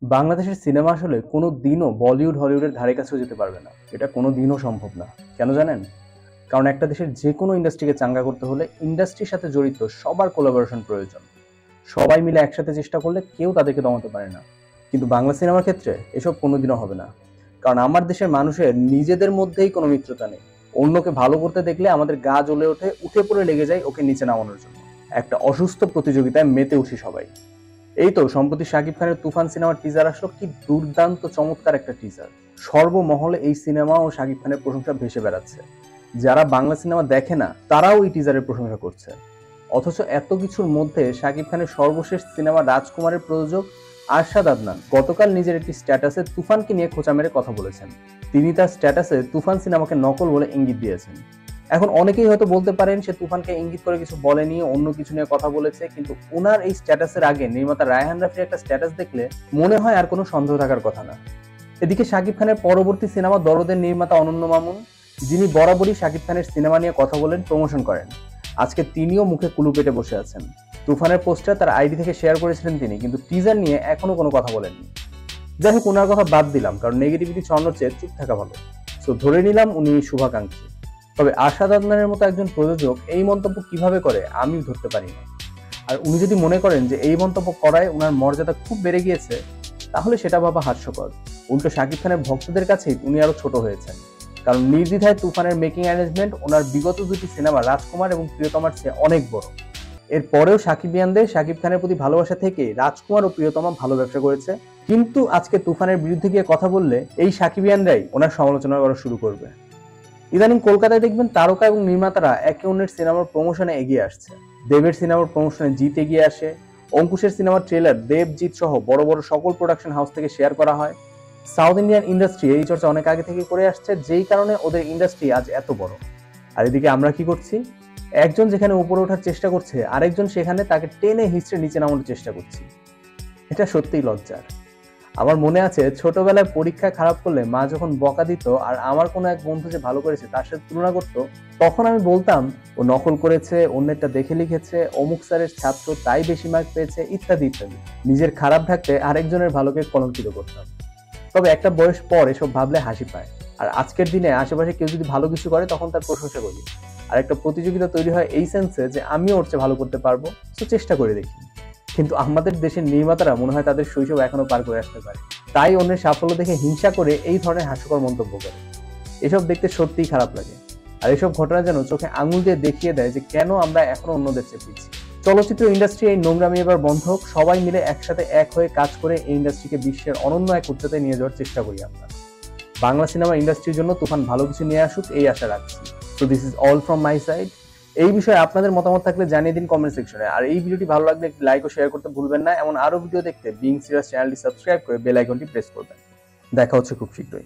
বাংলাদেশের সিনেমা আসলে কোনো দিনও বলিউড হলিউডের ধারে কাছেও যেতে পারবে না। এটা কোনো দিনও সম্ভব না। কেন জানেন? কারণ একটা দেশের যে কোনো ইন্ডাস্ট্রিকে চাঙ্গা করতে হলে ইন্ডাস্ট্রির সাথে জড়িত সবার কোলাবোরেশন প্রয়োজন। সবাই মিলে একসাথে চেষ্টা করলে কেউ তাদেরকে দমাতে পারে না। কিন্তু বাংলা সিনেমার ক্ষেত্রে এসব কোনোদিনও হবে না। কারণ আমার দেশের মানুষের নিজেদের মধ্যেই কোনো মিত্রতা নেই। অন্যকে ভালো করতে দেখলে আমাদের গা জ্বলে ওঠে, উঠে পড়ে লেগে যায় ওকে নিচে নামানোর জন্য। একটা অসুস্থ প্রতিযোগিতায় মেতে উঠি সবাই। এই তো সম্প্রতি শাকিব খানের তুফান সিনেমার টিজার আসলো, কি দুর্দান্ত চমৎকার একটা টিজার। সর্বমহলে এই সিনেমা ও শাকিব খানের প্রশংসা ভেসে বেড়াচ্ছে। যারা বাংলা সিনেমা দেখে না তারাও এই টিজারের প্রশংসা করছে। অথচ এত কিছুর মধ্যে শাকিব খানের সর্বশেষ সিনেমা রাজকুমারের প্রযোজক আরশাদ আদনান গতকাল নিজের একটি স্ট্যাটাসে তুফানকে নিয়ে খোঁচা মেরে কথা বলেছেন। তিনি তার স্ট্যাটাসে তুফান সিনেমাকে নকল বলে ইঙ্গিত দিয়েছেন। এখন অনেকেই হয়তো বলতে পারেন সে তুফানকে ইঙ্গিত করে কিছু বলেনি, অন্য কিছু নিয়ে কথা বলেছে, কিন্তু ওনার এই স্ট্যাটাসের আগে নির্মাতা রায়হান রাফির একটা স্ট্যাটাস দেখলে মনে হয় আর কোনো সন্দেহ থাকার কথা না। এদিকে শাকিব খানের পরবর্তী সিনেমা দরদের নির্মাতা অনন্য মামুন, যিনি বরাবরই শাকিব খানের সিনেমা নিয়ে কথা বলেন, প্রমোশন করেন, আজকে তিনিও মুখে কুলু পেটে বসে আছেন। তুফানের পোস্টার তার আইডি থেকে শেয়ার করেছিলেন তিনি, কিন্তু টিজার নিয়ে এখনো কোনো কথা বলেননি। যাই হোক, ওনার কথা বাদ দিলাম, কারণ নেগেটিভিটি ছড়ানোর চেয়ে চুপ থাকা ভালো। সো ধরে নিলাম উনি শুভাকাঙ্ক্ষী। তবে আরশাদ আদনানের মতো একজন প্রযোজক এই মন্তব্য কিভাবে করে আমি ধরতে পারি না। আর উনি যদি মনে করেন যে এই মন্তব্য করায় ওনার মর্যাদা খুব বেড়ে গিয়েছে, তাহলে সেটা ভাবা হাস্যকর। উল্টো শাকিব খানের ভক্তদের কাছেই উনি আরো ছোট হয়েছেন। কারণ নির্দ্বিধায় তুফানের মেকিং অ্যারেঞ্জমেন্ট ওনার বিগত দুটি সিনেমা রাজকুমার এবং প্রিয়তমার চেয়ে অনেক বড়। এরপরেও সাকিবিয়ানদের শাকিব খানের প্রতি ভালোবাসা থেকে রাজকুমার ও প্রিয়তমা ভালো ব্যবসা করেছে। কিন্তু আজকে তুফানের বিরুদ্ধে গিয়ে কথা বললে এই সাকিবিয়ানরাই ওনার সমালোচনা করা শুরু করবে। ইদানিং কলকাতায় দেখবেন তারকা এবং নির্মাতারা একে অন্যের সিনেমার প্রমোশনে এগিয়ে আসছে। দেবের সিনেমার প্রমোশনে জিৎ এগিয়ে আসে, অঙ্কুশের সিনেমার ট্রেলার দেব, জিৎ সহ বড় বড় সকল প্রোডাকশন হাউস থেকে শেয়ার করা হয়। সাউথ ইন্ডিয়ান ইন্ডাস্ট্রি এই চর্চা অনেক আগে থেকে করে আসছে, যেই কারণে ওদের ইন্ডাস্ট্রি আজ এত বড়। আর এদিকে আমরা কি করছি? একজন যেখানে উপরে ওঠার চেষ্টা করছে, আরেকজন সেখানে তাকে টেনে হিঁচড়ে নিচে নামানোর চেষ্টা করছি। এটা সত্যিই লজ্জার। আমার মনে আছে ছোটবেলায় পরীক্ষায় খারাপ করলে মা যখন বকা দিত আর আমার কোনো এক বন্ধু যে ভালো করেছে তার সাথে তুলনা করতো, তখন আমি বলতাম ও নকল করেছে, অন্যেরটা দেখে লিখেছে, অমুক স্যারের ছাত্র তাই বেশি মার্ক পেয়েছে, ইত্যাদি ইত্যাদি। নিজের খারাপ ঢাকতে আরেকজনের ভালোকে কলঙ্কিত করতাম। তবে একটা বয়স পর এসব ভাবলে হাসি পায়। আর আজকের দিনে আশেপাশে কেউ যদি ভালো কিছু করে তখন তার প্রশংসা করি। আর একটা প্রতিযোগিতা তৈরি হয় এই সেন্সে যে আমিও ওর চেয়ে ভালো করতে পারবো, তো চেষ্টা করে দেখি। কিন্তু আমাদের দেশের নির্মাতারা মনে হয় তাদের শৈশব এখনো পার করে আসতে পারে, তাই অন্যের সাফল্য দেখে হিংসা করে এই ধরনের হাস্যকর মন্তব্য করে। এসব দেখতে সত্যিই খারাপ লাগে। আর এসব ঘটনা যেন চোখে আঙুল দিয়ে দেখিয়ে দেয় যে কেন আমরা এখনো অন্যদের চেয়ে পিছিয়ে। চলচ্চিত্র ইন্ডাস্ট্রি এই নোংরামি এবার বন্ধ হোক, সবাই মিলে একসাথে এক হয়ে কাজ করে এই ইন্ডাস্ট্রিকে বিশ্বের অনন্য এক উচ্চতায় নিয়ে যাওয়ার চেষ্টা করি আমরা। বাংলা সিনেমা ইন্ডাস্ট্রির জন্য তুফান ভালো কিছু নিয়ে আসুক, এই আশা রাখছি। So this is all from my side. এই বিষয়ে আপনাদের মতামত থাকলে জানিয়ে দিন কমেন্ট সেকশনে। আর এই ভিডিওটি ভালো লাগলে একটি লাইক ও শেয়ার করতে ভুলবেন না। এমন আরো ভিডিও দেখতে বিং সিরিয়াস চ্যানেলটি সাবস্ক্রাইব করে বেল আইকনটি প্রেস করবেন। দেখা হচ্ছে খুব শীঘ্রই।